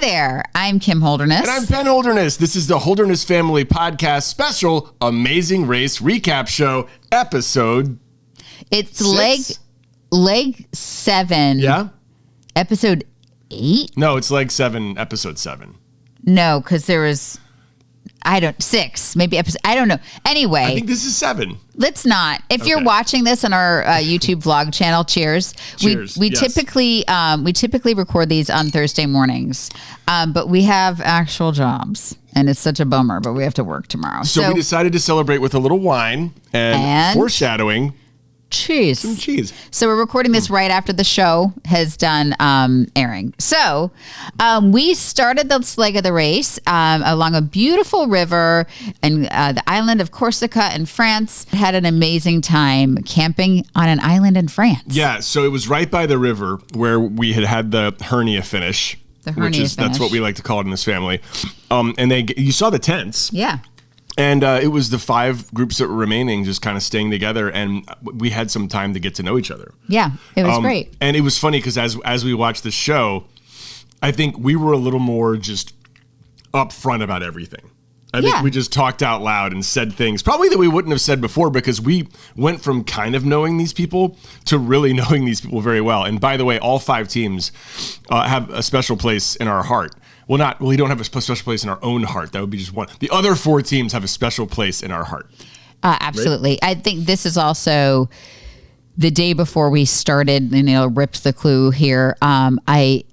there. I'm Kim Holderness. And I'm Penn Holderness. This is the Holderness Family Podcast special Amazing Race Recap Show episode. It's leg 7. Yeah? Episode 8? No, it's leg 7, episode 7. No, because there was... 6, maybe episode. I don't know. Anyway, I think this is 7. Let's not. If you're watching this on our YouTube vlog channel, cheers. We yes. typically record these on Thursday mornings, but we have actual jobs, and it's such a bummer. But we have to work tomorrow. So we decided to celebrate with a little wine and foreshadowing. Cheese. Some cheese. So we're recording this right after the show has done airing. So we started this leg of the race along a beautiful river in the island of Corsica in France. Had an amazing time camping on an island in France. Yeah, so it was right by the river where we had the hernia finish. That's what we like to call it in this family. And you saw the tents. Yeah. And it was the 5 groups that were remaining just kind of staying together, and we had some time to get to know each other. Yeah, it was great. And it was funny because as we watched the show, I think we were a little more just upfront about everything. I think we just talked out loud and said things probably that we wouldn't have said before because we went from kind of knowing these people to really knowing these people very well. And by the way, all 5 teams have a special place in our heart. Well, we don't have a special place in our own heart. That would be just one. The other 4 teams have a special place in our heart. Absolutely. Right? I think this is also the day before we started, ripped the clue here. I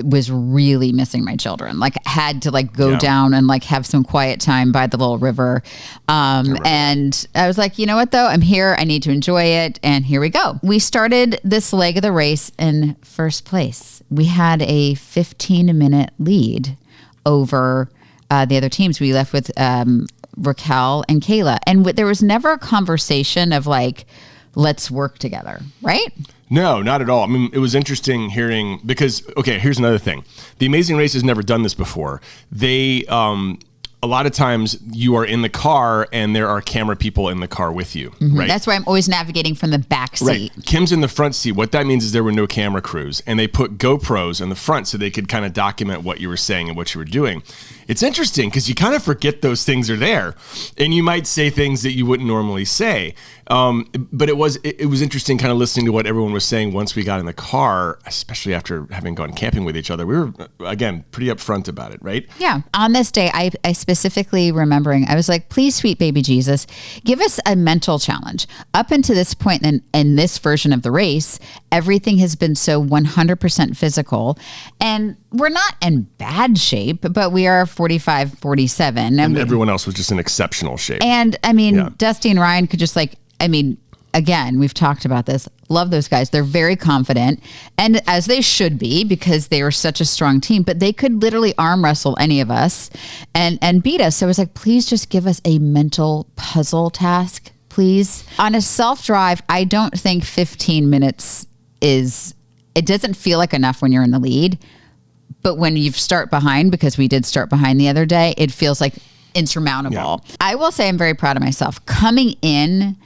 was really missing my children. Had to go down and have some quiet time by the little river. And I was like, you know what though? I'm here. I need to enjoy it. And here we go. We started this leg of the race in first place. We had a 15-minute lead over the other teams. We left with Raquel and Kayla. And there was never a conversation of let's work together, right? No, not at all. I mean, it was interesting hearing because, here's another thing. The Amazing Race has never done this before. They, a lot of times you are in the car and there are camera people in the car with you, right? That's why I'm always navigating from the back seat. Right. Kim's in the front seat. What that means is there were no camera crews, and they put GoPros in the front so they could kind of document what you were saying and what you were doing. It's interesting because you kind of forget those things are there, and you might say things that you wouldn't normally say. But it was interesting kind of listening to what everyone was saying once we got in the car, especially after having gone camping with each other. We were, again, pretty upfront about it, right? Yeah. On this day, I specifically remembering, I was like, please, sweet baby Jesus, give us a mental challenge. Up until this point in this version of the race, everything has been so 100% physical. And we're not in bad shape, but we are 45, 47. And everyone else was just in exceptional shape. And Dusty and Ryan could just again, we've talked about this. Love those guys. They're very confident, and as they should be because they are such a strong team, but they could literally arm wrestle any of us and beat us. So I was like, please just give us a mental puzzle task, please. On a self-drive, I don't think 15 minutes it doesn't feel like enough when you're in the lead, but when you start behind, because we did start behind the other day, it feels like insurmountable. Yeah. I will say I'm very proud of myself. Coming in,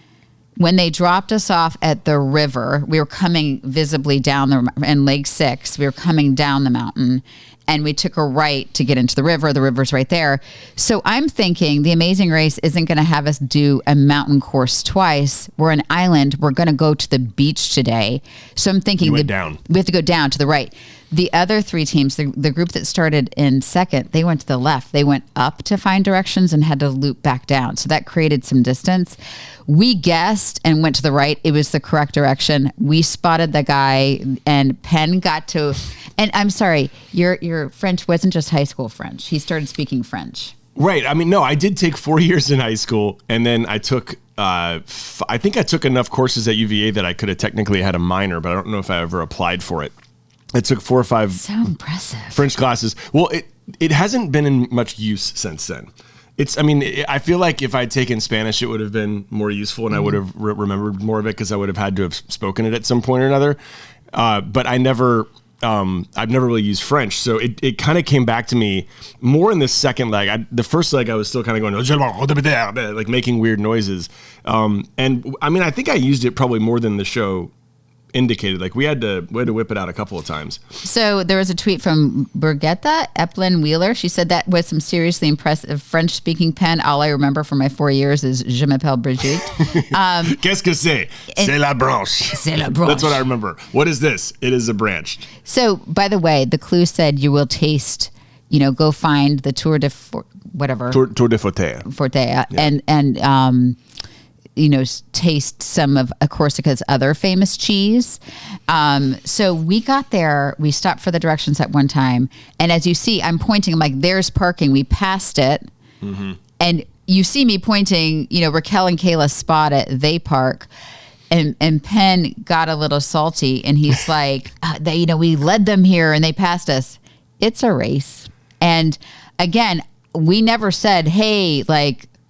when they dropped us off at the river, we were coming visibly down in leg 6, we were coming down the mountain, and we took a right to get into the river. The river's right there. So I'm thinking the Amazing Race isn't going to have us do a mountain course twice. We're an island. We're going to go to the beach today. So I'm thinking we have to go down to the right. The other 3 teams, the group that started in second, they went to the left. They went up to find directions and had to loop back down. So that created some distance. We guessed and went to the right. It was the correct direction. We spotted the guy, and Penn got to, and I'm sorry, your French wasn't just high school French. He started speaking French. Right. I mean, no, I did take 4 years in high school, and then I took, I think I took enough courses at UVA that I could have technically had a minor, but I don't know if I ever applied for it. I took 4 or 5 so impressive French classes. Well, it hasn't been in much use since then. I feel like if I'd taken Spanish, it would have been more useful, and I would have remembered more of it because I would have had to have spoken it at some point or another. But I've never really used French, so it kind of came back to me more in the second leg. The first leg, I was still kind of going like making weird noises, and I mean, I think I used it probably more than the show indicated. Like we had to whip it out a couple of times. So there was a tweet from Brigitte Eplin Wheeler. She said that was some seriously impressive French-speaking Penn. All I remember from my 4 years is Je m'appelle Brigitte. Qu'est-ce que c'est? C'est la branche. C'est la branche. That's what I remember. What is this? It is a branch. So, by the way, the clue said you will taste, go find the Tour de Fortea, yeah. and taste some of Corsica's other famous cheese. So we got there, we stopped for the directions at one time. And as you see, I'm pointing, I'm like, there's parking. We passed it. Mm-hmm. And you see me pointing, Raquel and Kayla spot it. They park. And Penn got a little salty and he's like, we led them here and they passed us. It's a race. And again, we never said, hey,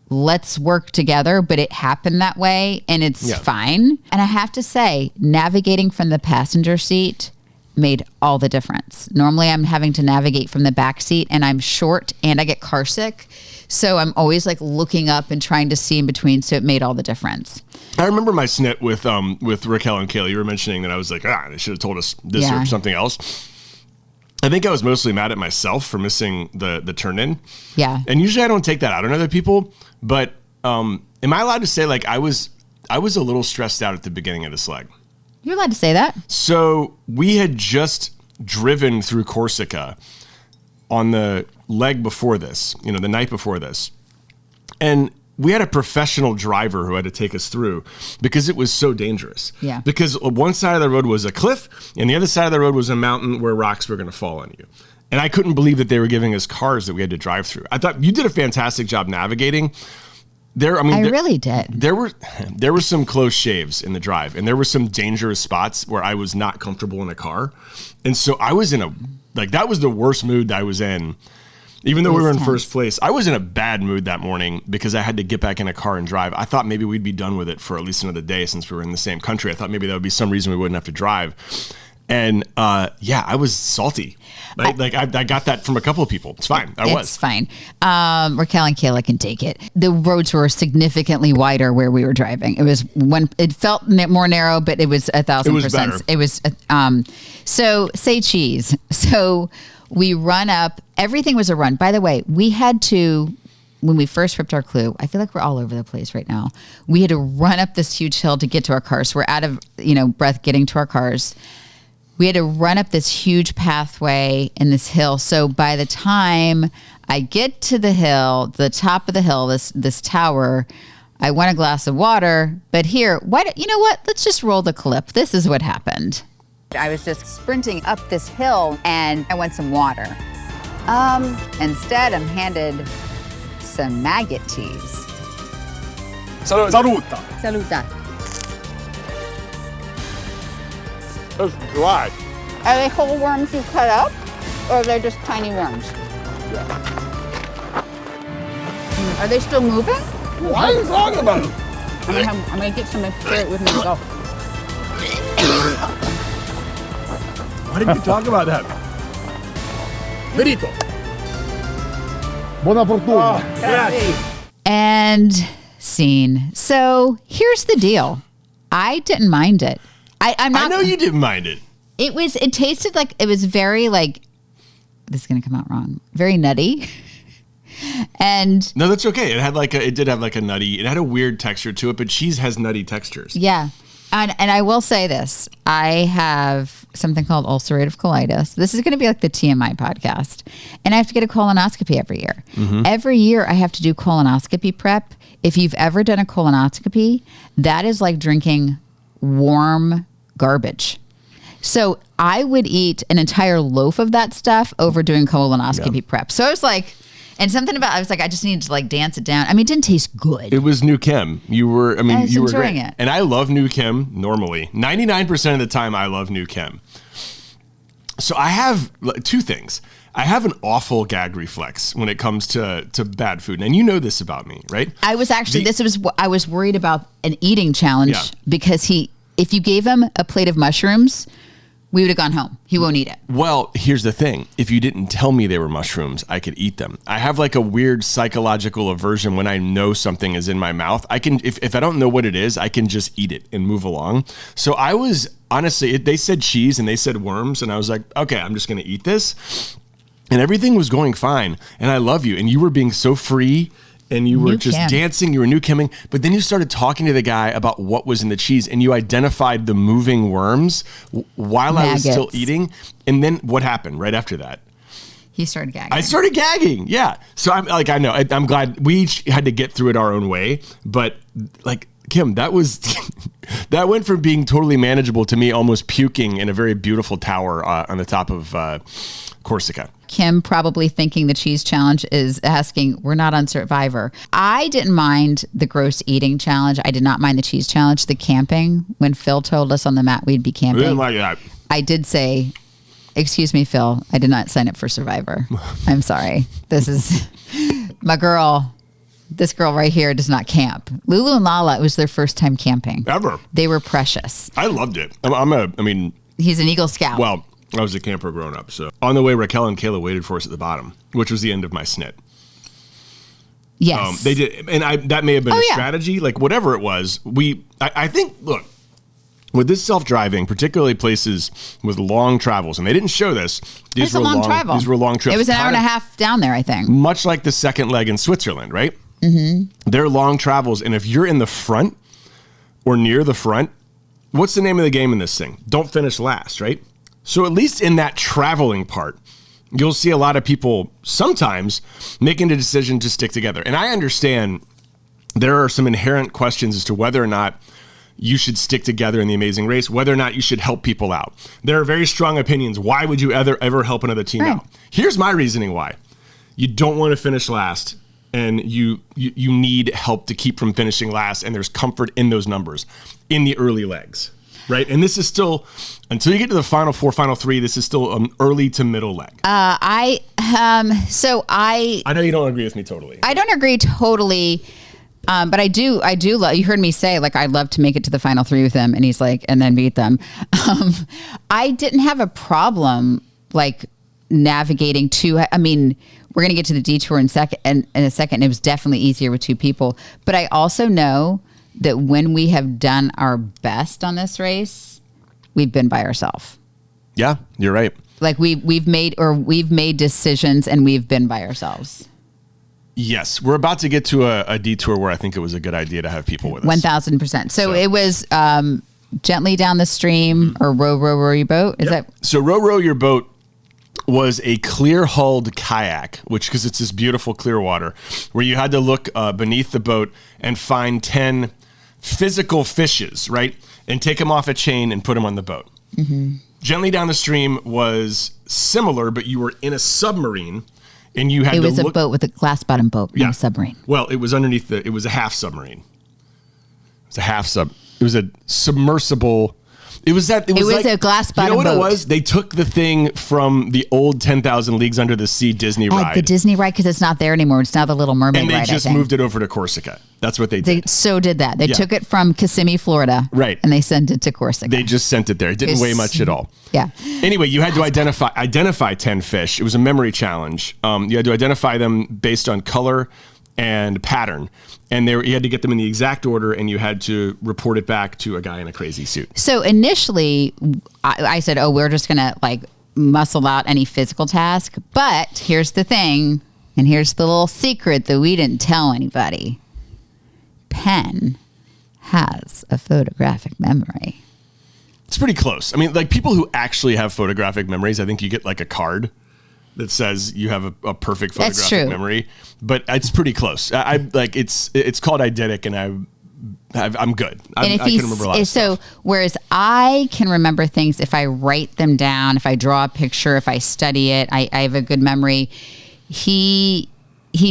let's work together, but it happened that way and it's fine. And I have to say, navigating from the passenger seat made all the difference. Normally I'm having to navigate from the back seat and I'm short and I get car sick. So I'm always looking up and trying to see in between. So it made all the difference. I remember my snit with Raquel and Kayla. You were mentioning that I was like, they should have told us this or something else. I think I was mostly mad at myself for missing the turn in. Yeah. And usually I don't take that out on other people, but am I allowed to say I was a little stressed out at the beginning of this leg? You're allowed to say that. So we had just driven through Corsica on the leg before this, the night before this. And we had a professional driver who had to take us through because it was so dangerous. Yeah. Because one side of the road was a cliff and the other side of the road was a mountain where rocks were going to fall on you. And I couldn't believe that they were giving us cars that we had to drive through. I thought you did a fantastic job navigating. I really did. There were some close shaves in the drive and there were some dangerous spots where I was not comfortable in a car. And so I was in that was the worst mood that I was in. Even though we were in first place, I was in a bad mood that morning because I had to get back in a car and drive. I thought maybe we'd be done with it for at least another day since we were in the same country. I thought maybe that would be some reason we wouldn't have to drive. And I was salty. I got that from a couple of people. It's fine. It's fine. Raquel and Kayla can take it. The roads were significantly wider where we were driving. It felt more narrow, but it was 1,000%. Better. It was, so say cheese. So we run up, everything was a run. By the way, we had to, when we first ripped our clue, I feel like we're all over the place right now. We had to run up this huge hill to get to our cars. So we're out of, breath getting to our cars. We had to run up this huge pathway in this hill. So by the time I get to the hill, the top of the hill, this tower, I want a glass of water. But here, you know what? Let's just roll the clip. This is what happened. I was just sprinting up this hill and I want some water. Instead, I'm handed some maggot cheese. Saluta. Saluta. That's dry. Are they whole worms you cut up, or are they just tiny worms? Yeah. Are they still moving? Why are you talking about it? I'm gonna get some and share it with me. Go. Why did you talk about that? Benito. Buona fortuna. Grazie. And scene. So here's the deal. I didn't mind it. I know you didn't mind it. It tasted like, it was very this is going to come out wrong, very nutty. And no, that's okay. It did have a nutty, it had a weird texture to it, but cheese has nutty textures. Yeah. And I will say this, I have something called ulcerative colitis. This is going to be like the TMI podcast. And I have to get a colonoscopy every year. Mm-hmm. Every year I have to do colonoscopy prep. If you've ever done a colonoscopy, that is like drinking warm garbage. So I would eat an entire loaf of that stuff over doing colonoscopy prep. So I was like, and something about, I was like, I just needed to dance it down. I mean, it didn't taste good. It was New Kim. You were enjoying great. It. And I love New Kim normally. 99% of the time I love New Kim. So I have two things. I have an awful gag reflex when it comes to bad food. And you know this about me, right? I was actually, I was worried about an eating challenge because if you gave him a plate of mushrooms we would have gone home. He won't eat it. Well, here's the thing. If you didn't tell me they were mushrooms, I could eat them. I have like a weird psychological aversion when I know something is in my mouth. I can, if I don't know what it is, I can just eat it and move along. So I was, honestly, they said cheese and they said worms. And I was like, okay, I'm just going to eat this. And everything was going fine. And I love you. And you were being so free. And you were just dancing, you were new Kimming, but then you started talking to the guy about what was in the cheese and you identified the moving worms while Maggots. I was still eating. And then what happened right after that? He started gagging. I started gagging. Yeah. So I'm like, I know, I'm glad we each had to get through it our own way, but like Kim, that was, that went from being totally manageable to me almost puking in a very beautiful tower on the top of Corsica. Kim probably thinking the cheese challenge is asking, we're not on Survivor. I didn't mind the gross eating challenge. I did not mind the cheese challenge. The camping, when Phil told us on the mat we'd be camping. We didn't like that. I did say, excuse me, Phil, I did not sign up for Survivor. I'm sorry. This is my girl. This girl right here does not camp. Lulu and Lala, it was their first time camping. Ever. They were precious. I loved it. He's an Eagle Scout. Well, I was a camper growing up. So on the way, Raquel and Kayla waited for us at the bottom, which was the end of my snit. Yes. They did. And that may have been a strategy, like whatever it was. I think, look, with this self-driving, particularly places with long travels, and they didn't show this. These were long travel. These were long trips. It was an hour and a half down there, I think. Much like the second leg in Switzerland, right? Mm-hmm. They're long travels. And if you're in the front or near the front, what's the name of the game in this thing? Don't finish last, right? So at least in that traveling part, you'll see a lot of people sometimes making a decision to stick together. And I understand there are some inherent questions as to whether or not you should stick together in the Amazing Race, whether or not you should help people out. There are very strong opinions. Why would you ever help another team out? Here's my reasoning why. You don't want to finish last, and you need help to keep from finishing last, and there's comfort in those numbers in the early legs. Right. And this is still, until you get to the final four, final three, this is still an early to middle leg. I know you don't agree with me totally. I don't agree totally. But I do love, you heard me say, like, I'd love to make it to the final three with them. And he's like, and then beat them. I didn't have a problem, like, navigating we're going to get to the detour in a second. It was definitely easier with two people. But I also know that when we have done our best on this race, we've been by ourselves. Yeah, you're right. Like we've made decisions and we've been by ourselves. Yes, we're about to get to a detour where I think it was a good idea to have people with us. 1,000%. So it was gently down the stream or row your boat. Is that so? Row your boat was a clear hulled kayak, which because it's this beautiful clear water where you had to look beneath the boat and find 10 physical fishes, right? And take them off a chain and put them on the boat. Mm-hmm. Gently down the stream was similar, but you were in a submarine and you had it was a boat with a glass bottom boat, not a submarine. Well, it was underneath it was a half submarine. It was a submersible. It was like, a glass bottom boat. You know what it was? They took the thing from the old 10,000 Leagues Under the Sea Disney ride. The Disney ride, because it's not there anymore. It's now the Little Mermaid ride, and they just moved it over to Corsica. That's what they did. They did that. They took it from Kissimmee, Florida. Right. And they sent it to Corsica. They just sent it there. It didn't weigh much at all. Yeah. Anyway, you had to identify 10 fish. It was a memory challenge. You had to identify them based on color and pattern. And you had to get them in the exact order, and you had to report it back to a guy in a crazy suit. So initially, I said, we're just going to like muscle out any physical task. But here's the thing, and here's the little secret that we didn't tell anybody. Penn has a photographic memory. It's pretty close. I mean, like people who actually have photographic memories, I think you get like a card that says you have a perfect photographic memory, but it's pretty close. I like it's called eidetic, and I'm good. I can remember a lot of stuff. Whereas I can remember things if I write them down, if I draw a picture, if I study it, I have a good memory. He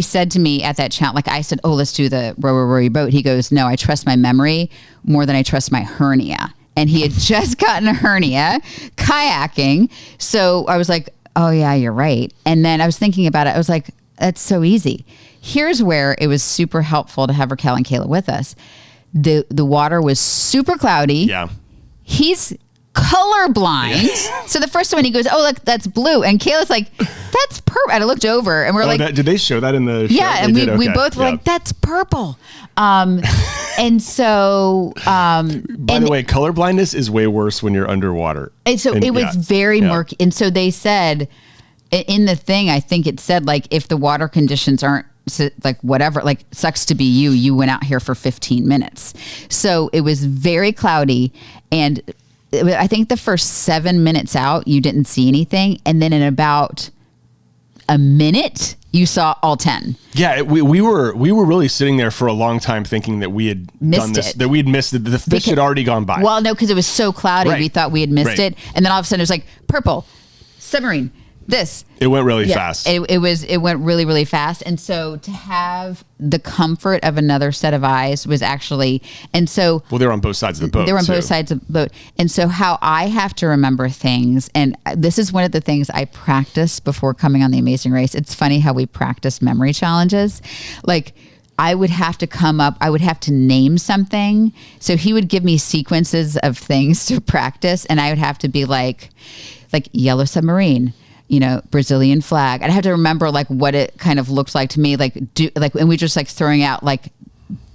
said to me at that chat, like I said, let's do the row your boat. He goes, no, I trust my memory more than I trust my hernia. And he had just gotten a hernia kayaking. So I was like, oh yeah, you're right. And then I was thinking about it. I was like, that's so easy. Here's where it was super helpful to have Raquel and Kayla with us. The water was super cloudy. Yeah. He's colorblind. So the first one he goes, oh, look, that's blue. And Kayla's like, that's purple. And I looked over and we're like, did they show that in the show? Yeah. And we both were like, that's purple. And so, by the way, color blindness is way worse when you're underwater. And so it was very murky. And so they said in the thing, I think it said like, if the water conditions aren't like whatever, like sucks to be you went out here for 15 minutes. So it was very cloudy. And I think the first 7 minutes out, you didn't see anything. And then in about a minute, you saw all 10. Yeah, we were really sitting there for a long time thinking that we had done this, that we had missed it. The fish had already gone by. Well, no, because it was so cloudy, we thought we had missed it. And then all of a sudden it was like purple, submarine, this. It went really fast. It went really, really fast. And so to have the comfort of another set of eyes was actually, and so. Well, they're on both sides of the boat. They were on both sides of the boat. And so how I have to remember things, and this is one of the things I practice before coming on The Amazing Race. It's funny how we practice memory challenges. Like, I would have to name something. So he would give me sequences of things to practice, and I would have to be like yellow submarine, Brazilian flag. I'd have to remember like what it kind of looked like to me, and we just like throwing out like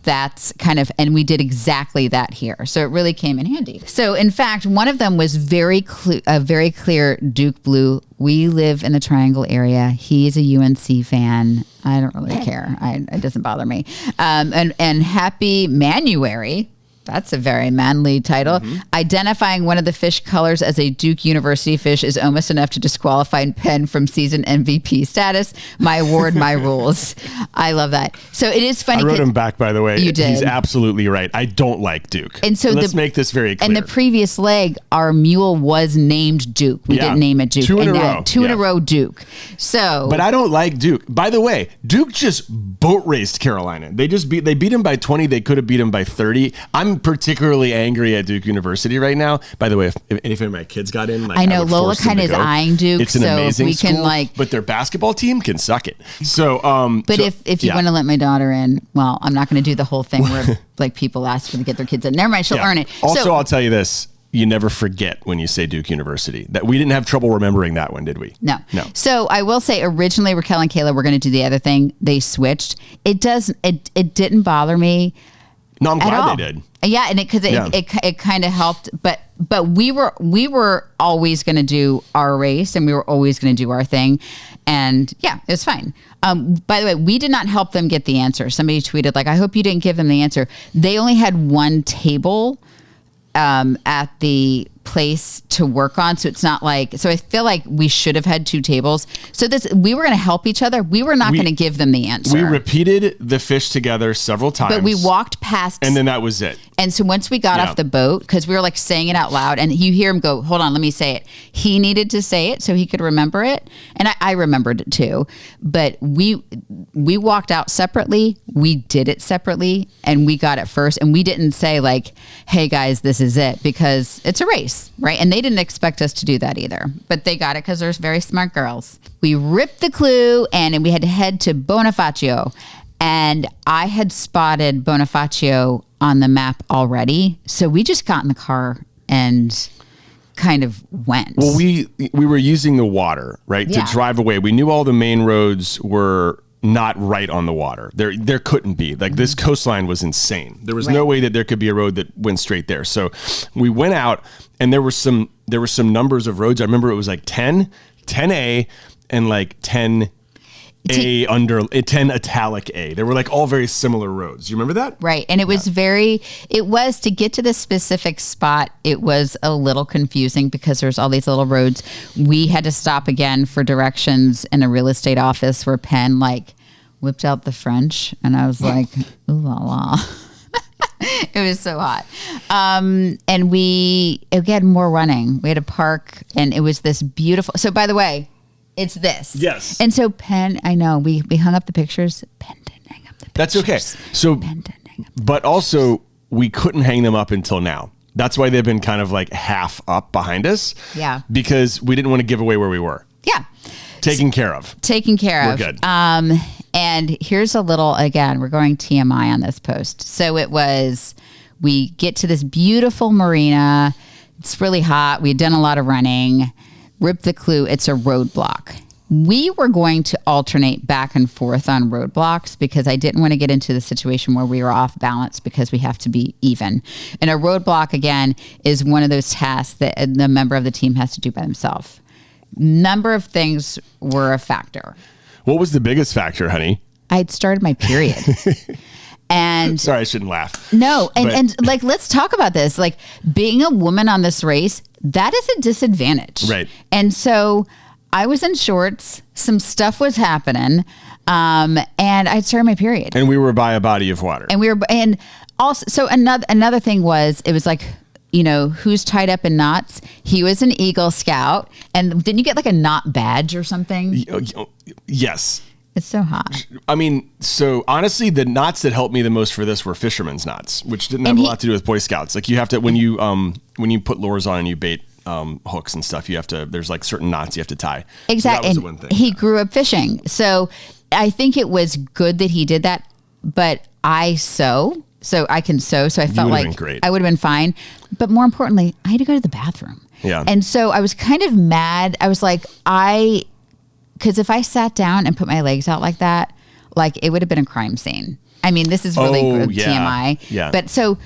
that's kind of, and we did exactly that here. So it really came in handy. So in fact, one of them was very clear Duke blue. We live in the Triangle area. He's a UNC fan. I don't really care. It doesn't bother me. And happy Manuary. That's a very manly title. Mm-hmm. Identifying one of the fish colors as a Duke University fish is almost enough to disqualify Penn from season MVP status. My award, my rules. I love that. So it is funny. I wrote him back, by the way. You did. He's absolutely right. I don't like Duke. And so let's make this very clear. And the previous leg, our mule was named Duke. We didn't name it Duke. Two in a row. Two in a row, Duke. So, but I don't like Duke. By the way, Duke just boat raced Carolina. They beat him by 20. They could have beat him by 30. I'm particularly angry at Duke University right now. By the way, if any of my kids got in, I know Lola kind of is eyeing Duke. It's an amazing school, but their basketball team can suck it. So, but if you want to let my daughter in, well, I'm not going to do the whole thing where like people ask to get their kids in. Never mind, she'll earn it. Also, I'll tell you this. You never forget when you say Duke University. That we didn't have trouble remembering that one, did we? No. So I will say originally Raquel and Kayla were going to do the other thing. They switched. It didn't bother me. No, I'm glad they did. Yeah, and it kind of helped, but we were always going to do our race, and we were always going to do our thing, and yeah, it was fine. By the way, we did not help them get the answer. Somebody tweeted like, "I hope you didn't give them the answer." They only had one table at the place to work on, so it's not like, so I feel like we should have had two tables. So we were going to help each other. We were not going to give them the answer. We repeated the fish together several times, but we walked past, and then that was it. And so once we got off the boat, because we were like saying it out loud, and you hear him go, "Hold on, let me say it." He needed to say it so he could remember it, and I remembered it too. But we walked out separately. We did it separately, and we got it first. And we didn't say like, "Hey guys, this is it," because it's a race, right? And they didn't expect us to do that either. But they got it because they're very smart girls. We ripped the clue, and we had to head to Bonifacio. And I had spotted Bonifacio on the map already. So we just got in the car and kind of went. Well, we were using the water, right, to drive away. We knew all the main roads were not right on the water. There couldn't be. Like, this coastline was insane. There was no way that there could be a road that went straight there. So we went out, and there were some numbers of roads. I remember it was like 10A, and like 10 10 italic A. They were like all very similar roads. You remember that? Right. And it was to get to the specific spot, it was a little confusing because there's all these little roads. We had to stop again for directions in a real estate office where Penn like whipped out the French, and I was like, ooh la la. It was so hot. And we had more running. We had a park, and it was this beautiful. So by the way, it's this. Yes. And so Penn, I know, we hung up the pictures. Penn didn't hang up the pictures. That's okay. So, Penn didn't hang up the but pictures. Also, we couldn't hang them up until now. That's why they've been kind of like half up behind us. Yeah. Because we didn't want to give away where we were. Yeah. Taken care of. We're good. And here's a little, again, we're going TMI on this post. So it was, we get to this beautiful marina. It's really hot. We had done a lot of running. Rip the clue. It's a roadblock. We were going to alternate back and forth on roadblocks because I didn't want to get into the situation where we were off balance because we have to be even. And a roadblock, again, is one of those tasks that the member of the team has to do by themselves. Number of things were a factor. What was the biggest factor, honey? I had started my period. And sorry, I shouldn't laugh. No. And like, let's talk about this. Like, being a woman on this race, that is a disadvantage. Right. And so I was in shorts, some stuff was happening, and I'd started my period. And we were by a body of water. And also, so another thing was, it was like, you know, who's tied up in knots? He was an Eagle Scout. And didn't you get like a knot badge or something? Yes. It's so hot. I mean, so honestly, the knots that helped me the most for this were fisherman's knots, which didn't have a lot to do with Boy Scouts. Like, you have to, when you put lures on and you bait hooks and stuff, there's like certain knots you have to tie. Exactly. So that was the one thing. He grew up fishing. So I think it was good that he did that, but so I can sew. So I felt like I would have been fine. But more importantly, I had to go to the bathroom. Yeah. And so I was kind of mad. I was like, because if I sat down and put my legs out like that, like, it would have been a crime scene. I mean, this is really TMI. Yeah. But so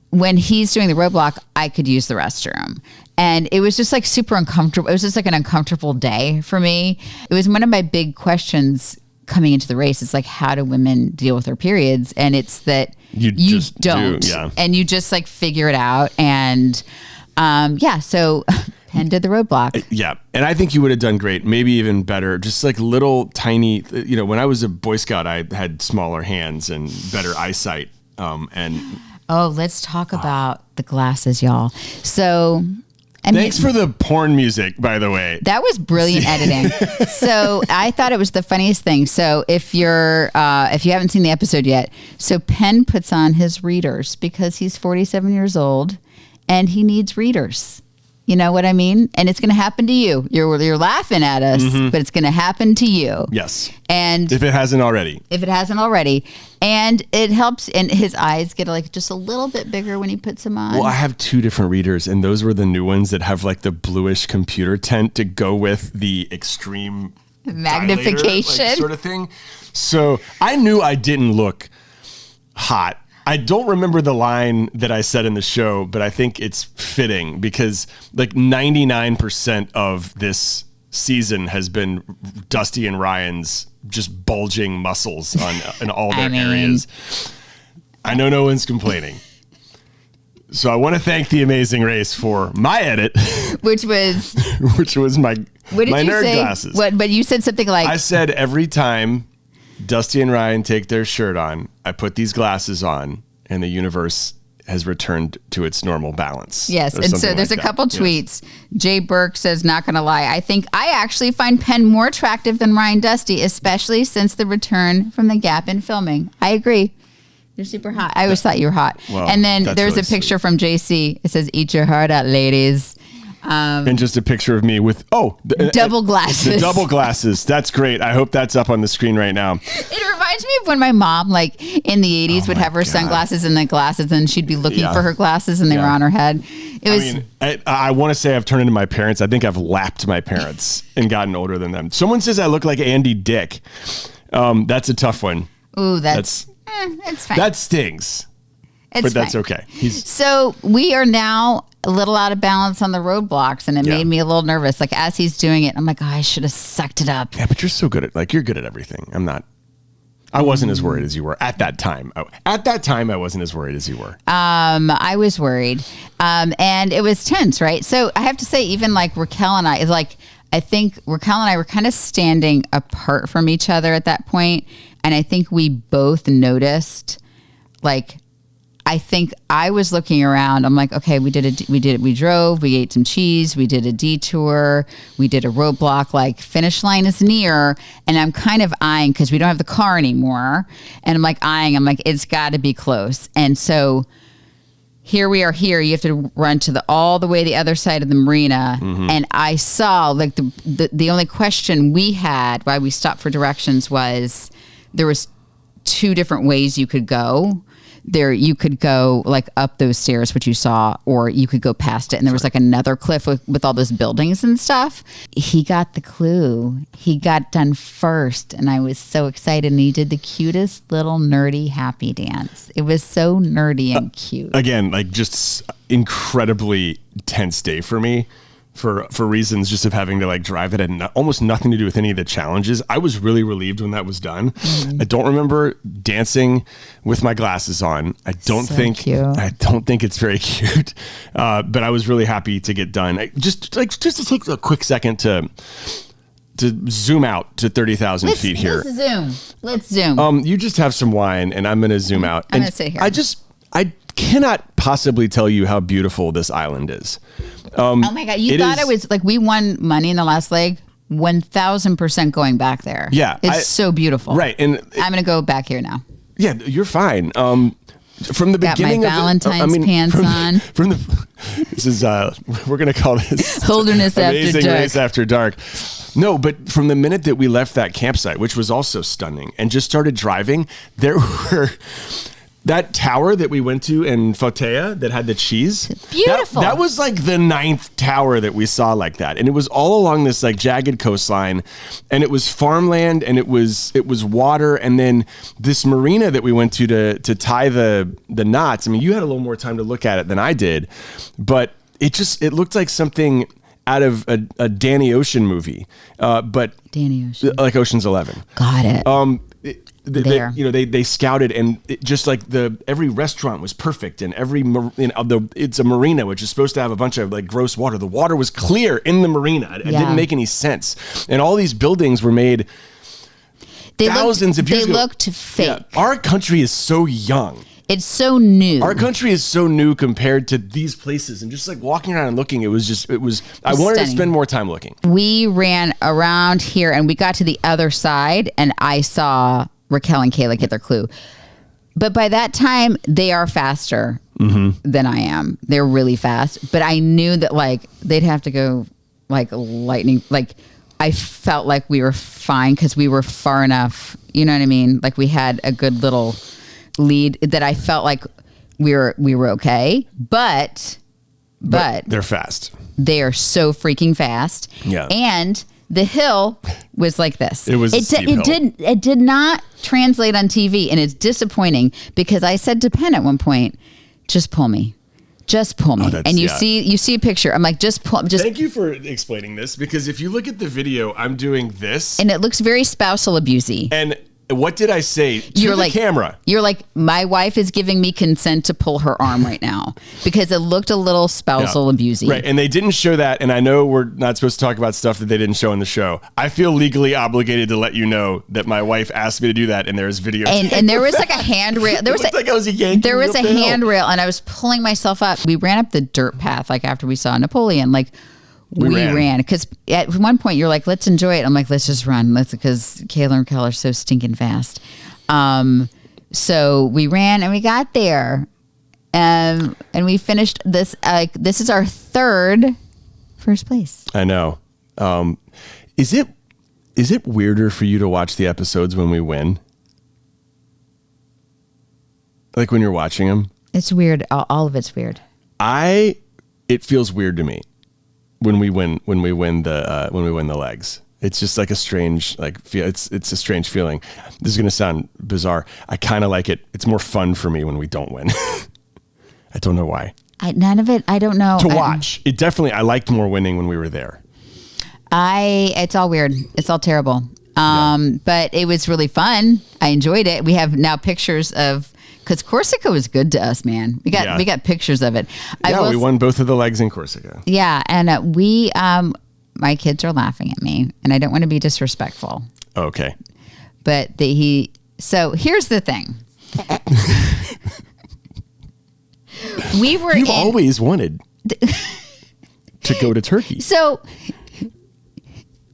when he's doing the roadblock, I could use the restroom. And it was just like super uncomfortable. It was just like an uncomfortable day for me. It was one of my big questions coming into the race. It's like, how do women deal with their periods? And it's that you don't. And you just like figure it out. And so Penn did the roadblock. Yeah. And I think you would have done great, maybe even better. Just like little tiny, when I was a Boy Scout, I had smaller hands and better eyesight. Let's talk about the glasses, y'all. So thanks for the porn music, by the way. That was brilliant editing. So I thought it was the funniest thing. So if you haven't seen the episode yet, so Penn puts on his readers because he's 47 years old and he needs readers. You know what I mean? And it's going to happen to you. You're laughing at us, but it's going to happen to you. Yes. And if it hasn't already. And it helps, and his eyes get like just a little bit bigger when he puts them on. Well, I have two different readers, and those were the new ones that have like the bluish computer tint to go with the extreme magnification dilator, sort of thing. So I knew I didn't look hot. I don't remember the line that I said in the show, but I think it's fitting because like 99% of this season has been Dusty and Ryan's just bulging muscles in all their areas. I know no one's complaining. So I want to thank The Amazing Race for my edit, which was my nerd glasses. But you said something like, I said every time Dusty and Ryan take their shirt on, I put these glasses on, and the universe has returned to its normal balance. Yes, and so there's a couple tweets. Yes. Jay Burke says, not going to lie, I think I actually find Penn more attractive than Ryan Dusty, especially since the return from the gap in filming. I agree. You're super hot. I always thought you were hot. Well, and then there's really a picture from JC. It says, eat your heart out, ladies. And just a picture of me with double glasses. The double glasses. That's great. I hope that's up on the screen right now. It reminds me of when my mom, like in the 80s, would have her sunglasses and the glasses, and she'd be looking for her glasses, and they were on her head. I want to say I've turned into my parents. I think I've lapped my parents and gotten older than them. Someone says I look like Andy Dick. That's a tough one. Ooh, that's fine. That stings. But that's okay. So we are now a little out of balance on the roadblocks, and it made me a little nervous. Like, as he's doing it, I'm like, I should have sucked it up. Yeah, but you're so good you're good at everything. I'm not. I wasn't as worried as you were at that time. At that time, I wasn't as worried as you were. I was worried. And it was tense, right? So I have to say, even like Raquel and I think Raquel and I were kind of standing apart from each other at that point. And I think we both noticed, like, I think I was looking around. I'm like, okay, we drove, we ate some cheese, we did a detour, we did a roadblock, like finish line is near. And I'm kind of eyeing because we don't have the car anymore. And I'm like I'm like, it's got to be close. And so here we are here. You have to run to all the way the other side of the marina. Mm-hmm. And I saw like the only question we had why we stopped for directions was there was two different ways you could go. there you could go like up those stairs, which you saw, or you could go past it. And there was like another cliff with all those buildings and stuff. He got the clue. He got done first. And I was so excited. And he did the cutest little nerdy happy dance. It was so nerdy and cute. Again, like just incredibly tense day for me. For reasons just of having to like drive it had almost nothing to do with any of the challenges. I was really relieved when that was done. I don't remember dancing with my glasses on. I don't think it's very cute. But I was really happy to get done. Just to take a quick second to zoom out to 30,000 feet here. Let's zoom. You just have some wine and I'm going to zoom out. I'm going to sit here. I cannot possibly tell you how beautiful this island is. Oh my God. You thought it was like we won money in the last leg. 1,000% going back there. Yeah. It's so beautiful. Right. And I'm going to go back here now. Yeah, you're fine. From the beginning got my Valentine's pants on. This is, we're going to call this Holderness Amazing After Dark. Race After Dark. No, but from the minute that we left that campsite, which was also stunning, and just started driving, there were... That tower that we went to in Fotea that had the cheese. Beautiful. That was like the 9th tower that we saw like that. And it was all along this like jagged coastline. And it was farmland and it was water. And then this marina that we went to tie the knots. I mean, you had a little more time to look at it than I did. But it looked like something out of a Danny Ocean movie. But Danny Ocean. Like Ocean's 11. Got it. They scouted and just like every restaurant was perfect and it's a marina which is supposed to have a bunch of like gross water. The water was clear in the marina. It didn't make any sense. And all these buildings were made thousands of years ago. They looked fake. Yeah, our country is so young. It's so new. Our country is so new compared to these places, and just like walking around and looking, I wanted to spend more time looking. We ran around here and we got to the other side and I saw Raquel and Kayla get their clue. But by that time, they are faster than I am. They're really fast. But I knew that like they'd have to go like lightning. Like I felt like we were fine because we were far enough. You know what I mean? Like we had a good little lead that I felt like we were okay. But they're fast. They are so freaking fast. Yeah. And the hill was like this. It did not translate on TV, and it's disappointing because I said to Penn at one point, "Just pull me, and you see a picture. I'm like, just pull. Just thank you for explaining this because if you look at the video, I'm doing this, and it looks very spousal abusey. And what did I say to the camera? You're like, my wife is giving me consent to pull her arm right now because it looked a little spousal abusey. Right, and they didn't show that, and I know we're not supposed to talk about stuff that they didn't show in the show. I feel legally obligated to let you know that my wife asked me to do that, and there's video. And there was like a handrail. There was like I was yanking. There was a handrail, and I was pulling myself up. We ran up the dirt path like after we saw Napoleon, like. We ran because at one point you're like, let's enjoy it. I'm like, let's just run. Because Kayla and Raquel are so stinking fast. So we ran and we got there. And we finished this. This is our first place. I know. Is it weirder for you to watch the episodes when we win? Like when you're watching them? It's weird. All of it's weird. It feels weird to me. When we win the legs, it's just like a strange feel. It's a strange feeling. This is gonna sound bizarre. I kind of like it. It's more fun for me when we don't win. I don't know why. None of it. I don't know. To watch it definitely. I liked more winning when we were there. It's all weird. It's all terrible. But it was really fun. I enjoyed it. We have now pictures of. Because Corsica was good to us, man. We got pictures of it. We won both of the legs in Corsica. Yeah, and my kids are laughing at me, and I don't want to be disrespectful. Okay. But so here's the thing. You've always wanted to go to Turkey. So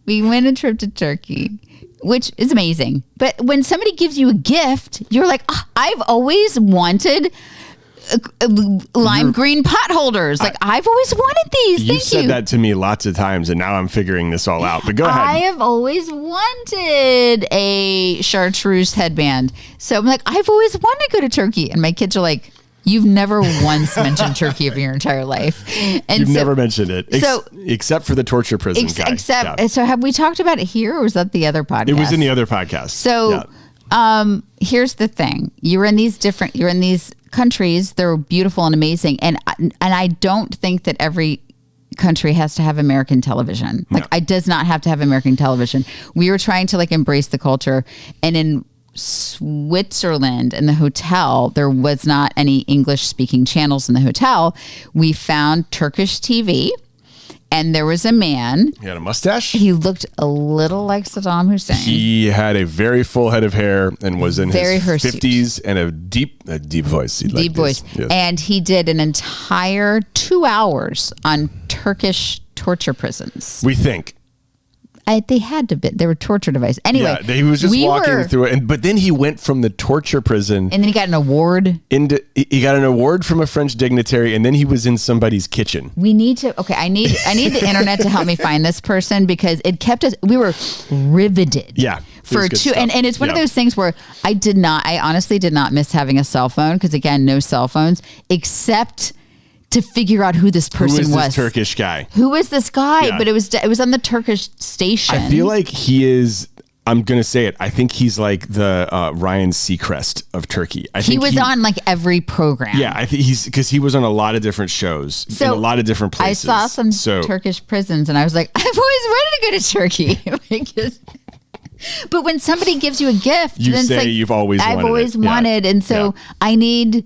we went a trip to Turkey. Which is amazing. But when somebody gives you a gift, you're like, I've always wanted lime green pot holders. Like, I've always wanted these. You Thank said you. that to me lots of times, and now I'm figuring this all out. But go ahead. I have always wanted a chartreuse headband. So I'm like, I've always wanted to go to Turkey. And my kids are like, you've never once mentioned Turkey of your entire life. And You've never mentioned it, except for the torture prison guy. So have we talked about it here, or was that the other podcast? It was in the other podcast. So here's the thing: you're in these countries. They're beautiful and amazing, and I don't think that every country has to have American television. Like, it does not have to have American television. We were trying to embrace the culture, and in Switzerland, in the hotel, there was not any English speaking channels in the hotel. We found Turkish TV, and there was a man. He had a mustache. He looked a little like Saddam Hussein. He had a very full head of hair and was in his 50s and a deep voice. Deep voice. Yes. And he did an entire 2 hours on Turkish torture prisons. We think. They had to be. They were torture devices. Anyway, he was just walking through it, but then he went from the torture prison, and then he got an award. He got an award from a French dignitary, and then he was in somebody's kitchen. We need to. Okay, I need the internet to help me find this person, because it kept us. We were riveted. Yeah. For two, and it's one of those things where I honestly did not miss having a cell phone, because again, no cell phones except to figure out who this person was. Who is this Turkish guy? Who is this guy? Yeah. But it was on the Turkish station. I feel like he is. I'm going to say it. I think he's like the Ryan Seacrest of Turkey. He was on every program. Yeah, I think because he was on a lot of different shows in a lot of different places. I saw some Turkish prisons, and I was like, I've always wanted to go to Turkey. But when somebody gives you a gift, you then say you've always wanted. I've always wanted, and so I need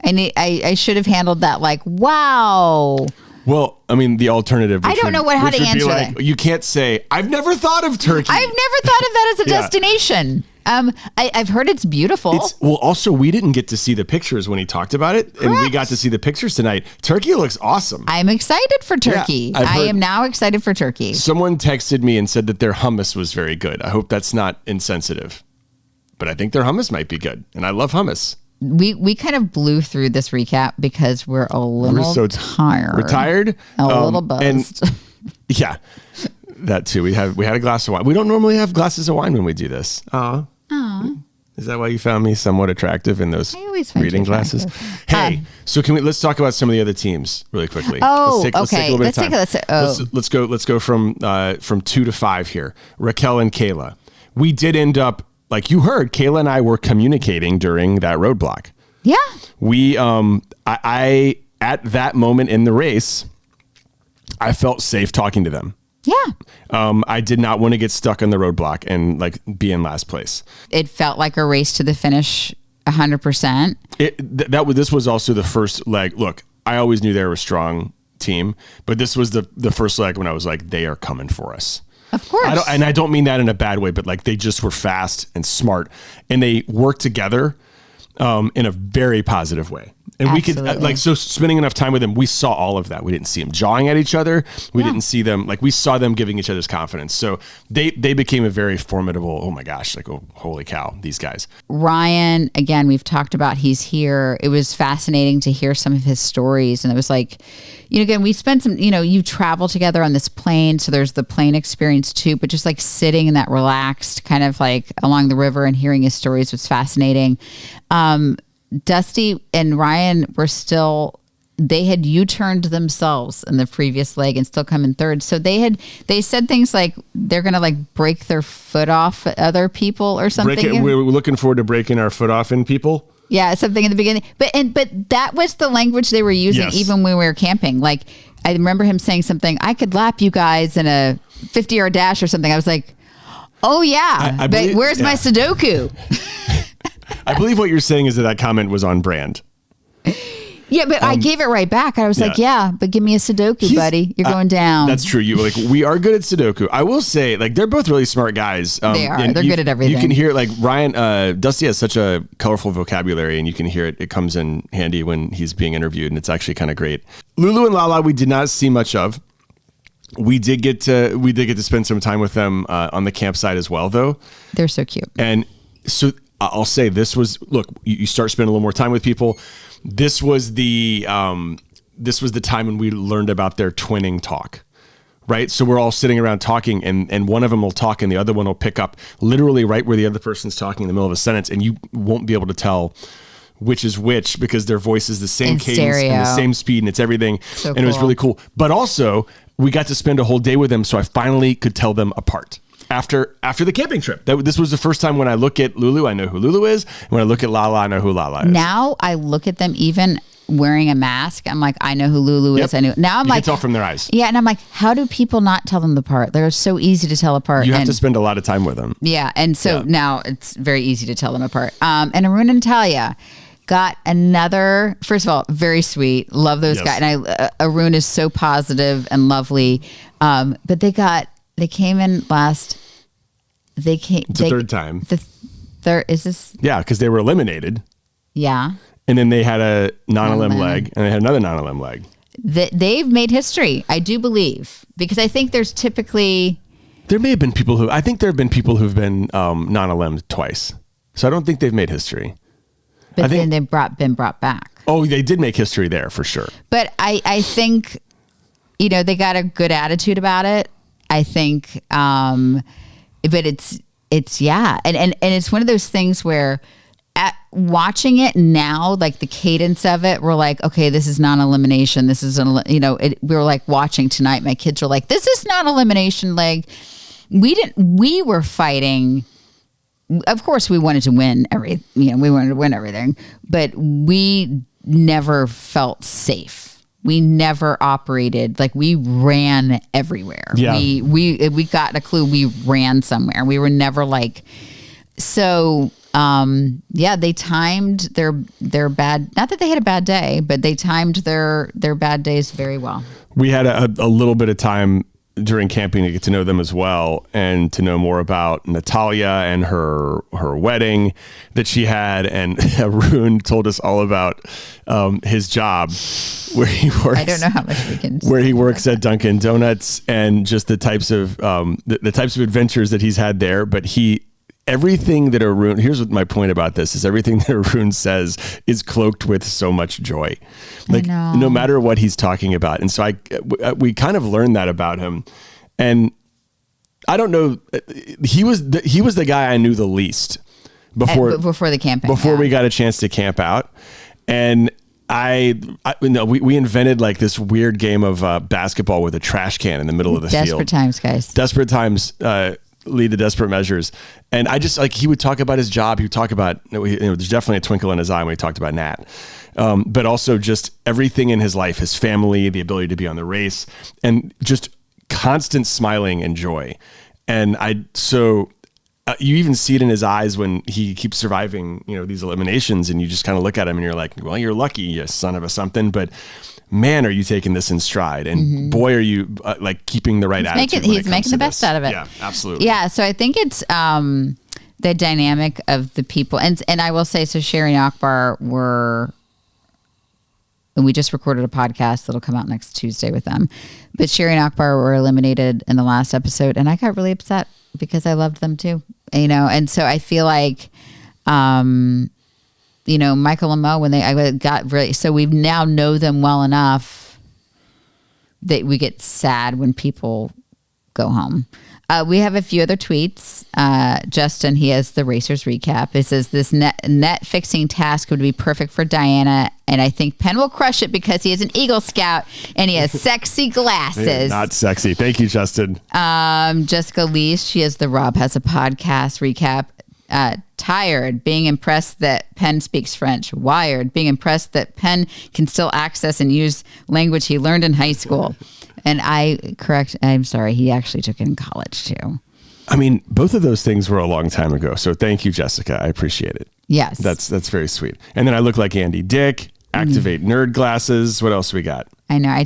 I should have handled that wow. Well, I mean, the alternative. I don't know how to answer that. You can't say, I've never thought of Turkey. I've never thought of that as a destination. I've heard it's beautiful. Also, we didn't get to see the pictures when he talked about it. Correct. And we got to see the pictures tonight. Turkey looks awesome. I'm excited for Turkey. Yeah, I am now excited for Turkey. Someone texted me and said that their hummus was very good. I hope that's not insensitive. But I think their hummus might be good. And I love hummus. We kind of blew through this recap because we're a little tired. We're tired. A little buzzed. Yeah, that too. We had a glass of wine. We don't normally have glasses of wine when we do this. Aww. Is that why you found me somewhat attractive in those reading glasses? Hey, so let's talk about some of the other teams really quickly. Oh, let's take a little bit of time. Let's go from 2 to 5 here. Raquel and Kayla. We did end up, like you heard, Kayla and I were communicating during that roadblock. Yeah. We, I at that moment in the race, I felt safe talking to them. Yeah. I did not want to get stuck on the roadblock and be in last place. It felt like a race to the finish 100%. This was also the first leg. Look, I always knew they were a strong team, but this was the first leg when I was like, they are coming for us. Of course. I don't mean that in a bad way, but they just were fast and smart, and they worked together in a very positive way. And Absolutely. We could spending enough time with them, we saw all of that. We didn't see them jawing at each other. We didn't see them, we saw them giving each other's confidence. So they became a very formidable, oh my gosh, holy cow, these guys. Ryan, again, we've talked about, he's here. It was fascinating to hear some of his stories. And it was again, we spent some, you travel together on this plane. So there's the plane experience too, but just sitting in that relaxed kind of along the river and hearing his stories was fascinating. Dusty and Ryan they had U-turned themselves in the previous leg and still come in third. So they said things like they're going to break their foot off at other people or something. We're looking forward to breaking our foot off in people. Yeah, something in the beginning. But that was the language they were using even when we were camping. I remember him saying something, I could lap you guys in a 50-yard dash or something. I was like, oh yeah, but where's my Sudoku? I believe what you're saying is that comment was on brand. Yeah, but I gave it right back. I was like, but give me a Sudoku, buddy. You're going down. That's true. We are good at Sudoku. I will say, they're both really smart guys. They are. They're good at everything. You can hear Ryan, Dusty has such a colorful vocabulary, and you can hear it. It comes in handy when he's being interviewed, and it's actually kind of great. Lulu and Lala, we did not see much of. We did get to spend some time with them on the campsite as well, though. They're so cute. And so I'll say this was, look, you start spending a little more time with people. This was the time when we learned about their twinning talk, right? So we're all sitting around talking, and one of them will talk and the other one will pick up literally right where the other person's talking in the middle of a sentence, and you won't be able to tell which is which because their voice is the same cadence and the same speed, and it's everything. And it was really cool. But also, we got to spend a whole day with them, so I finally could tell them apart. After the camping trip. This was the first time when I look at Lulu, I know who Lulu is. And when I look at Lala, I know who Lala is. Now I look at them even wearing a mask. I'm like, I know who Lulu is. I know. Now I'm you like, can tell from their eyes. Yeah, and I'm like, how do people not tell them apart? They're so easy to tell apart. You have to spend a lot of time with them. Yeah, and so now it's very easy to tell them apart. And Arun and Talia got another. First of all, very sweet. Love those guys. And Arun is so positive and lovely. But they came in last. It's the third time. The third is this? Yeah, because they were eliminated. Yeah. And then they had a non-elim leg, and they had another non-elim leg. They've made history, I do believe, because I think there's typically. There may have been people who. I think there have been people who've been non-elim twice, so I don't think they've made history. But then they've been brought back. Oh, they did make history there for sure. But I think, they got a good attitude about it. I think. But it's and it's one of those things where watching it now, like the cadence of it, we're like, okay, this is non-elimination. This is we were like watching tonight. My kids were like, this is non-elimination. Like we were fighting. Of course, we wanted to win we wanted to win everything, but we never felt safe. We never operated like we ran everywhere. Yeah. We got a clue. We ran somewhere. We were never like, so, they timed their bad, not that they had a bad day, but they timed their bad days very well. We had a little bit of time during camping to get to know them as well and to know more about Natalia and her wedding that she had. And Arun told us all about his job where he works. I don't know how much we can. Where he works at Dunkin' Donuts and just the types of the types of adventures that he's had there. But everything that Arun, here's what my point about this is, everything that Arun says is cloaked with so much joy. Like no matter what he's talking about. And so we kind of learned that about him. And I don't know, he was the guy I knew the least before the camping. Before we got a chance to camp out. And we invented like this weird game of basketball with a trash can in the middle of the field. Desperate times, guys. Desperate times lead to desperate measures. And I just he would talk about his job. He would talk about, there's definitely a twinkle in his eye when he talked about Nat. But also just everything in his life, his family, the ability to be on the race, and just constant smiling and joy. And you even see it in his eyes when he keeps surviving, these eliminations, and you just kind of look at him and you're like, well, you're lucky, you son of a something, but man, are you taking this in stride? And boy, are you keeping the right attitude. He's making the best out of it. Yeah, absolutely. Yeah. So I think it's the dynamic of the people. And I will say, so Sherry and Akbar and we just recorded a podcast that'll come out next Tuesday with them. But Sherry and Akbar were eliminated in the last episode, and I got really upset because I loved them too, And so I feel like, Michael and Mo, when I got really, so we now know them well enough that we get sad when people go home. We have a few other tweets. Justin, he has the Racers recap. It says this net fixing task would be perfect for Diana, and I think Penn will crush it because he is an Eagle Scout and he has sexy glasses. Not sexy. Thank you, Justin. Jessica Lees, she has the Rob has a podcast recap. Tired, being impressed that Penn speaks French. Wired, being impressed that Penn can still access and use language he learned in high school. And I'm sorry, he actually took it in college too. I mean, both of those things were a long time ago. So thank you, Jessica. I appreciate it. Yes. That's very sweet. And then I look like Andy Dick, activate nerd glasses. What else we got? I know.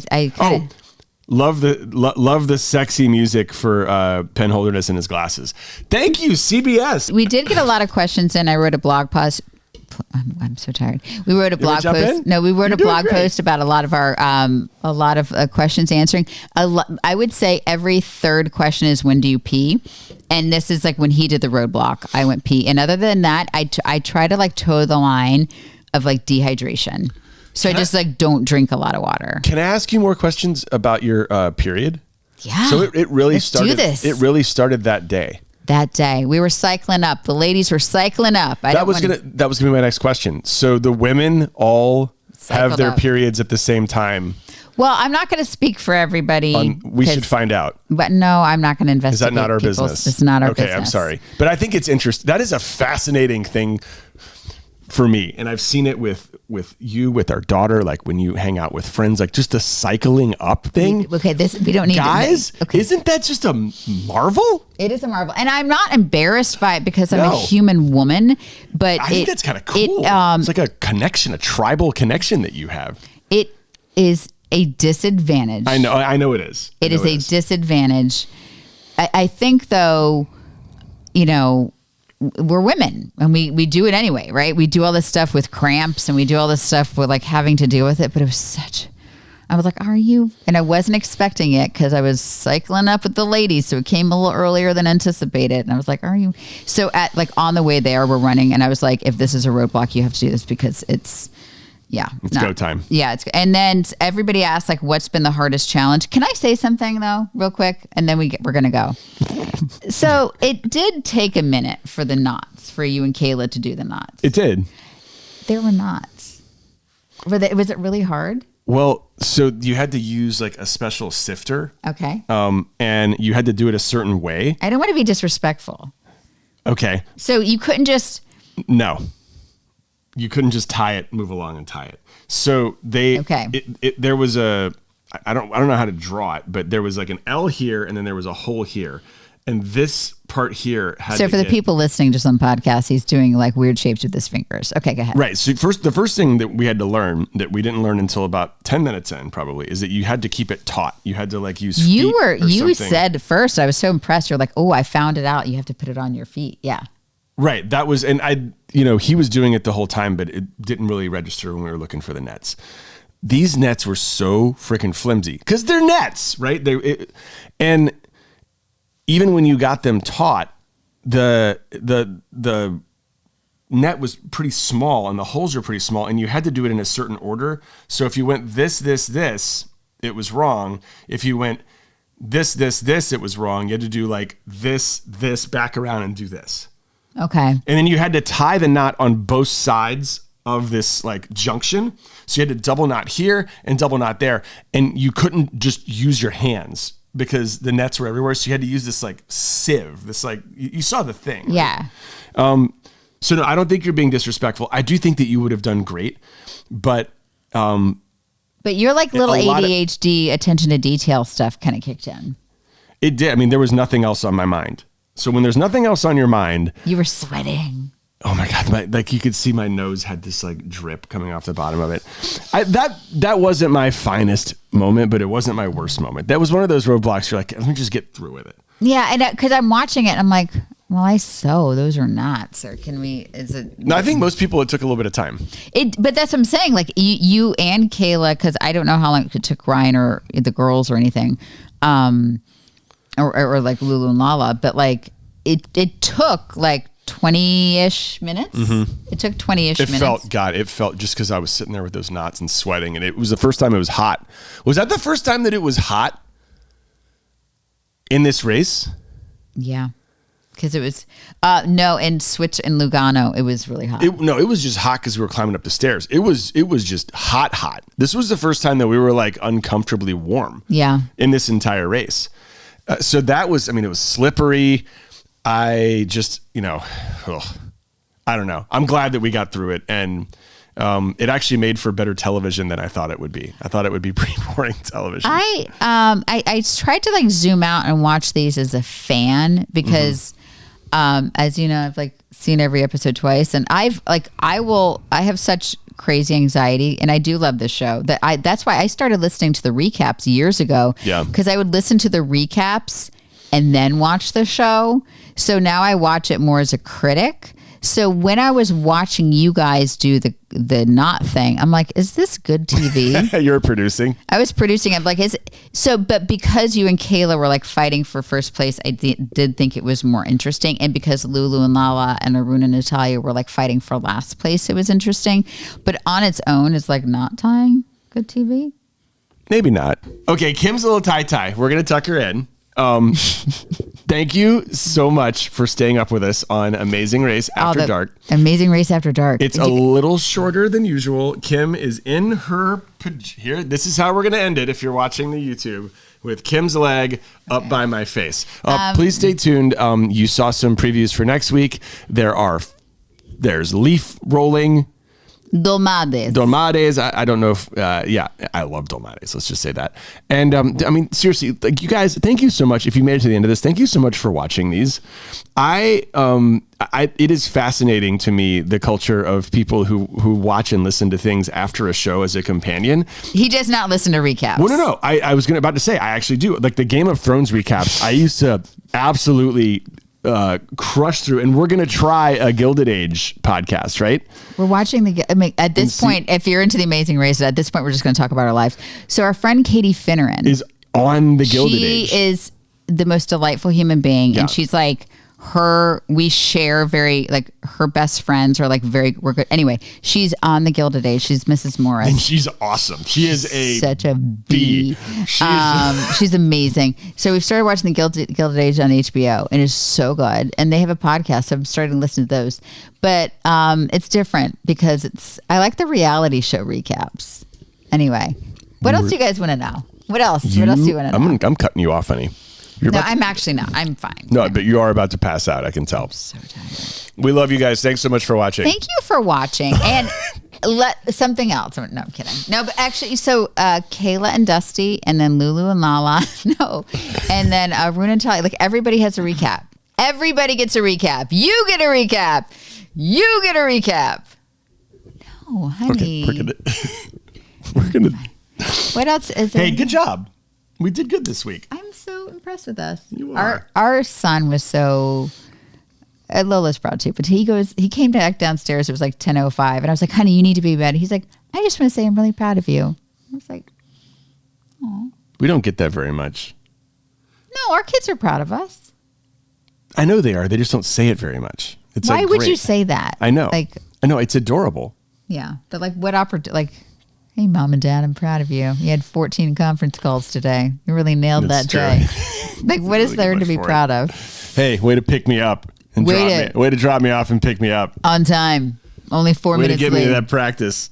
Love the sexy music for Penn Holderness and his glasses. Thank you, CBS. We did get a lot of questions in. I wrote a blog post I'm so tired. We wrote a blog jump post. in? No, we wrote You're a doing blog great. post about a lot of questions answering. I would say every third question is when do you pee? And this is like when he did the roadblock, I went pee. And other than that, I try to like toe the line of like dehydration. So I just like don't drink a lot of water. Can I ask you more questions about your period? Yeah. So it really Let's started. do this. It really started that day. That day we were cycling up. The ladies were cycling up. That was gonna be my next question. So the women all Cycled have their up. periods at the same time. Well, I'm not going to speak for everybody. We should find out. But no, I'm not going to investigate. Is that not our people's- business? It's not our business. Okay, I'm sorry. But I think it's interesting. That is a fascinating thing for me. And I've seen it with you, with our daughter, like when you hang out with friends, like just the cycling up thing. Okay, we don't need Guys, okay. Isn't that just a marvel? It is a marvel, and I'm not embarrassed by it because I'm No. a human woman. But I think that's kind of cool. It's like a connection, a tribal connection that you have. It is a disadvantage. I know it is. It is a disadvantage. I think, though, we're women and we do it anyway, right? We do all this stuff with cramps and we do all this stuff with like having to deal with it. But it was I was like, are you? And I wasn't expecting it because I was cycling up with the ladies. So it came a little earlier than anticipated. And I was like, are you? So on the way there, we're running. And I was like, if this is a roadblock, you have to do this because it's go time. Yeah. And then everybody asked like, what's been the hardest challenge? Can I say something though, real quick? And then we're going to go. So it did take a minute for the knots, for you and Kayla to do the knots. It did. There were knots. Was it really hard? Well, so you had to use like a special sifter. Okay. And you had to do it a certain way. I don't want to be disrespectful. Okay. So you couldn't just... No. You couldn't just tie it, move along and tie it. So there was I don't know how to draw it, but there was like an L here and then there was a hole here. And this part here had So for the people listening just on podcasts, he's doing like weird shapes with his fingers. Okay, go ahead. Right. So the first thing that we had to learn that we didn't learn until about 10 minutes in probably is that you had to keep it taut. You had to like use feet You something. said first, I was so impressed. You're like, oh, I found it out. You have to put it on your feet. Yeah. Right. That was, and he was doing it the whole time, but it didn't really register when we were looking for the nets. These nets were so freaking flimsy because they're nets, right? And even when you got them taut, the net was pretty small and the holes were pretty small and you had to do it in a certain order. So if you went this, it was wrong. If you went this, it was wrong. You had to do like this, back around and do this. Okay. And then you had to tie the knot on both sides of this like junction. So you had to double knot here and double knot there. And you couldn't just use your hands because the nets were everywhere. So you had to use this like sieve, this like, you saw the thing. Right? Yeah. So no, I don't think you're being disrespectful. I do think that you would have done great, but you're like little ADHD attention to detail stuff kind of kicked in. It did. I mean, there was nothing else on my mind. So when there's nothing else on your mind, you were sweating. Oh my God. Like you could see my nose had this like drip coming off the bottom of it. That wasn't my finest moment, but it wasn't my worst moment. That was one of those roadblocks. You're like, let me just get through with it. Yeah. And because I'm watching it, I'm like, well, I sew. Those are knots. Or is it? No, I think most people, it took a little bit of time. But that's what I'm saying. Like you and Kayla, because I don't know how long it took Ryan or the girls or anything. Or like Lulu and Lala, but like it took like 20-ish minutes. Mm-hmm. It took 20-ish minutes. It felt just because I was sitting there with those knots and sweating, and it was the first time it was hot. Was that the first time that it was hot in this race? Yeah, because it was in Switch in Lugano, it was really hot. It was just hot because we were climbing up the stairs. It was just hot. This was the first time that we were like uncomfortably warm. Yeah, in this entire race. So that was, I mean, it was slippery. I just, I don't know. I'm glad that we got through it. And it actually made for better television than I thought it would be. I thought it would be pretty boring television. I tried to like zoom out and watch these as a fan because, as you know, I've like seen every episode twice, and I have such crazy anxiety, and I do love this show that's why I started listening to the recaps years ago. Yeah, because I would listen to the recaps and then watch the show. So now I watch it more as a critic. So when I was watching you guys do the not thing, I'm like, is this good TV? You're producing. I was producing. I'm like, but because you and Kayla were like fighting for first place, I did think it was more interesting. And because Lulu and Lala and Arun and Natalia were like fighting for last place, it was interesting. But on its own, it's like not tying good TV. Maybe not. Okay, Kim's a little tie. We're gonna tuck her in. Thank you so much for staying up with us on Amazing Race After Dark. Amazing Race After Dark. It's a little shorter than usual. Kim is in her here. This is how we're going to end it if you're watching the YouTube, with Kim's leg up by my face. Please stay tuned. You saw some previews for next week. There's leaf rolling. Dolmades. I don't know if, I love dolmades. Let's just say that. And I mean, seriously, like, you guys, thank you so much. If you made it to the end of this, thank you so much for watching these. It is fascinating to me, the culture of people who watch and listen to things after a show as a companion. He does not listen to recaps. Well, no. I was about to say, I actually do. Like the Game of Thrones recaps, I used to absolutely crush through, and we're gonna try a Gilded Age podcast, right? We're watching at this point, if you're into the Amazing Race, at this point we're just gonna talk about our lives. So our friend Katie Finneran is on the Gilded Age. She is the most delightful human being, and she's like we share very, like, her best friends are like we're good. Anyway, she's on the Gilded Age. She's Mrs. Morris. And she's awesome. She is such a bee. She's amazing. So we've started watching the Gilded Age on HBO, and it's so good. And they have a podcast, so I'm starting to listen to those. But it's different because I like the reality show recaps. Anyway, what else do you guys want to know? What else do you want to know? I'm cutting you off, honey. I'm actually not. I'm fine. No, but you are about to pass out. I can tell. I'm so tired. We love you guys. Thanks so much for watching. Thank you for watching. And something else. No, I'm kidding. No, but actually, so Kayla and Dusty, and then Lulu and Lala. No. And then Arun and Talia. Like, everybody has a recap. Everybody gets a recap. You get a recap. You get a recap. No, honey. Okay, we're gonna. What else is there? Hey, good job. We did good this week. I'm so impressed with us. You are. Our son was so. Lola's proud too, but he came back downstairs. It was like 10:05, and I was like, "Honey, you need to be in bed." He's like, "I just want to say I'm really proud of you." I was like, "Oh." We don't get that very much. No, our kids are proud of us. I know they are. They just don't say it very much. It's Why like, would great. you say that? I know. Like, I know. It's adorable. Yeah, but like, what hey, Mom and Dad, I'm proud of you. You had 14 conference calls today. You really nailed that day. Like, what is there to be proud of? Hey, way to pick me up and way to drop me off and pick me up on time. Only 4 minutes late. Way to get me to that practice.